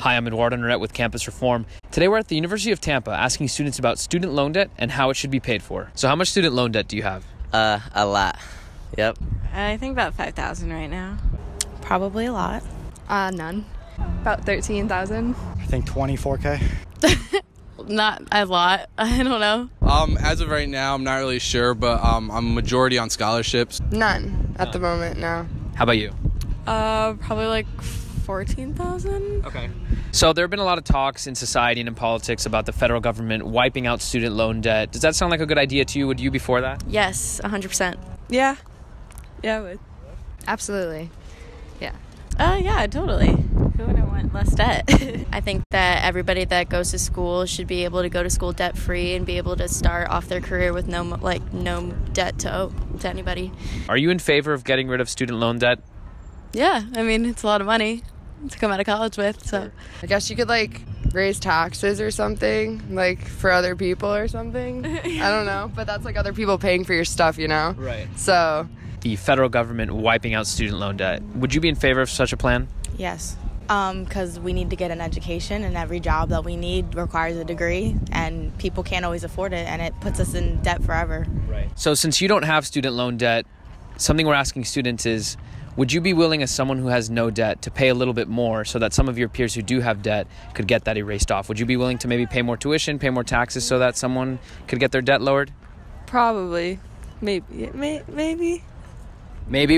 Hi, I'm Eduardo Norette with Campus Reform. Today we're at the University of Tampa asking students about student loan debt and how it should be paid for. So how much student loan debt do you have? A lot. Yep. I think about 5,000 right now. Probably a lot. None. About 13,000. I think 24K. Not a lot. I don't know. As of right now, I'm not really sure, but I'm a majority on scholarships. None at the moment, no. How about you? Probably like 14,000. Okay. So there have been a lot of talks in society and in politics about the federal government wiping out student loan debt. Does that sound like a good idea to you? Would you be for that? Yes, 100%. Yeah. Yeah, I would. Absolutely. Yeah, totally. Who wouldn't want less debt? I think that everybody that goes to school should be able to go to school debt-free and be able to start off their career with no debt to owe to anybody. Are you in favor of getting rid of student loan debt? Yeah, I mean, it's a lot of money to come out of college with, so. I guess you could raise taxes or something, for other people or something. I don't know, but that's other people paying for your stuff, Right. So. The federal government wiping out student loan debt. Would you be in favor of such a plan? Yes. Because we need to get an education, and every job that we need requires a degree, and people can't always afford it, and it puts us in debt forever. Right. So since you don't have student loan debt, something we're asking students is, would you be willing, as someone who has no debt, to pay a little bit more so that some of your peers who do have debt could get that erased off? Would you be willing to maybe pay more tuition, pay more taxes so that someone could get their debt lowered? Probably. Maybe. Maybe.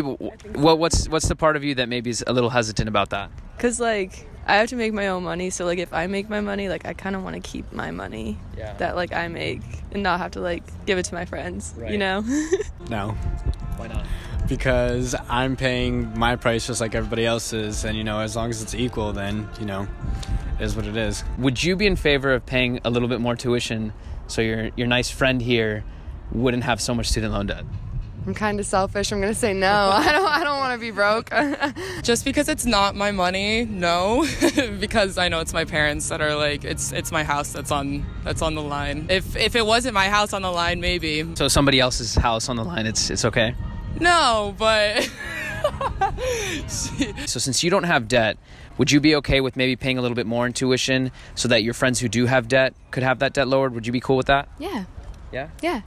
What's the part of you that maybe is a little hesitant about that? Because, I have to make my own money, so, if I make my money, I kind of want to keep my money that, I make and not have to, give it to my friends, Right. No. Why not? Because I'm paying my price just like everybody else is, and, as long as it's equal, then, it is what it is. Would you be in favor of paying a little bit more tuition so your nice friend here wouldn't have so much student loan debt? I'm kind of selfish. I'm going to say no. I don't want to be broke. Just because it's not my money, no. Because I know it's my parents that are it's my house that's on the line. If it wasn't my house on the line, maybe. So somebody else's house on the line, it's okay? No, but So since you don't have debt, would you be okay with maybe paying a little bit more in tuition so that your friends who do have debt could have that debt lowered? Would you be cool with that? Yeah. Yeah? Yeah.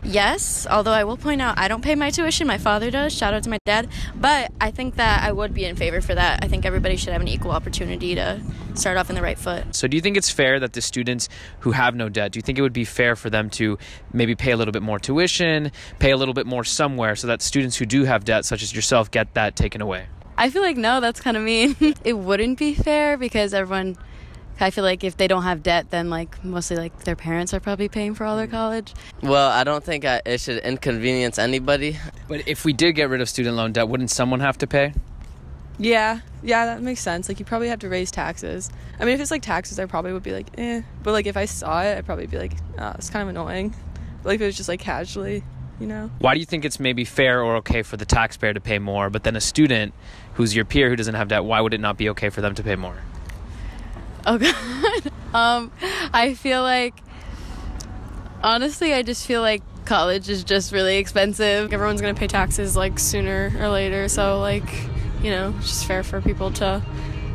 Yes, although I will point out I don't pay my tuition, my father does, shout out to my dad, but I think that I would be in favor for that. I think everybody should have an equal opportunity to start off in the right foot. So do you think it's fair that the students who have no debt, do you think it would be fair for them to maybe pay a little bit more tuition, pay a little bit more somewhere so that students who do have debt, such as yourself, get that taken away? I feel no, that's kind of mean. It wouldn't be fair because I feel if they don't have debt, then mostly their parents are probably paying for all their college. Well, I don't think it should inconvenience anybody. But if we did get rid of student loan debt, wouldn't someone have to pay? Yeah, that makes sense. You probably have to raise taxes. I mean, if it's taxes, I probably would be eh. But if I saw it, I'd probably be oh, it's kind of annoying. But if it was just casually, Why do you think it's maybe fair or okay for the taxpayer to pay more, but then a student who's your peer who doesn't have debt, why would it not be okay for them to pay more? Oh, God. I feel honestly, I just feel college is just really expensive. Everyone's going to pay taxes, sooner or later. So, it's just fair for people to,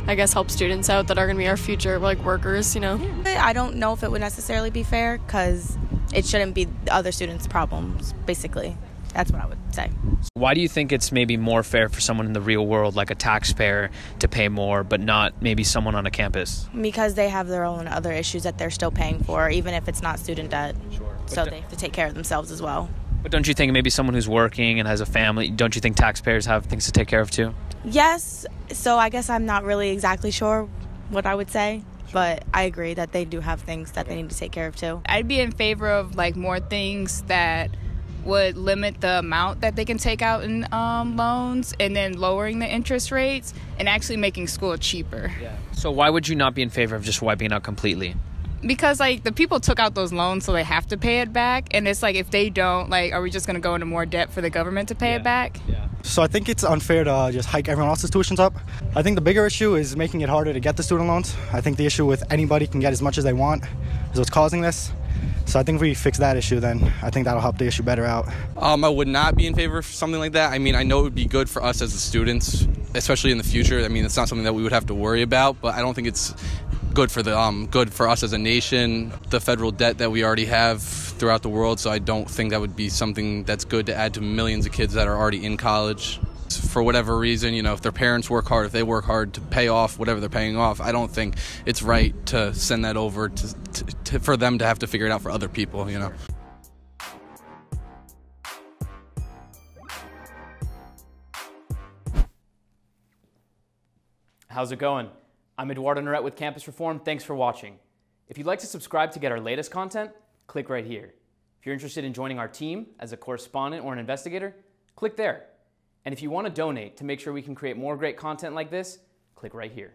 I guess, help students out that are going to be our future, workers, I don't know if it would necessarily be fair because it shouldn't be the other students' problems, basically. That's what I would say. Why do you think it's maybe more fair for someone in the real world, like a taxpayer, to pay more, but not maybe someone on a campus? Because they have their own other issues that they're still paying for, even if it's not student debt. Sure. So they have to take care of themselves as well. But don't you think maybe someone who's working and has a family, don't you think taxpayers have things to take care of too? Yes. So I guess I'm not really exactly sure what I would say. But I agree that they do have things that they need to take care of too. I'd be in favor of more things that would limit the amount that they can take out in loans, and then lowering the interest rates and actually making school cheaper. Yeah. So why would you not be in favor of just wiping it out completely? Because the people took out those loans, so they have to pay it back, and it's if they don't, are we just going to go into more debt for the government to pay it back? Yeah. So I think it's unfair to just hike everyone else's tuitions up. I think the bigger issue is making it harder to get the student loans. I think the issue with anybody can get as much as they want is what's causing this. So I think if we fix that issue, then I think that'll help the issue better out. I would not be in favor of something like that. I mean, I know it would be good for us as the students, especially in the future. I mean, it's not something that we would have to worry about, but I don't think it's good for us as a nation, the federal debt that we already have throughout the world. So I don't think that would be something that's good to add to millions of kids that are already in college. For whatever reason, you know, if their parents work hard, if they work hard to pay off whatever they're paying off, I don't think it's right to send that over for them to have to figure it out for other people, you know. How's it going? I'm Eduardo Norette with Campus Reform. Thanks for watching. If you'd like to subscribe to get our latest content, click right here. If you're interested in joining our team as a correspondent or an investigator, click there. And if you want to donate to make sure we can create more great content like this, click right here.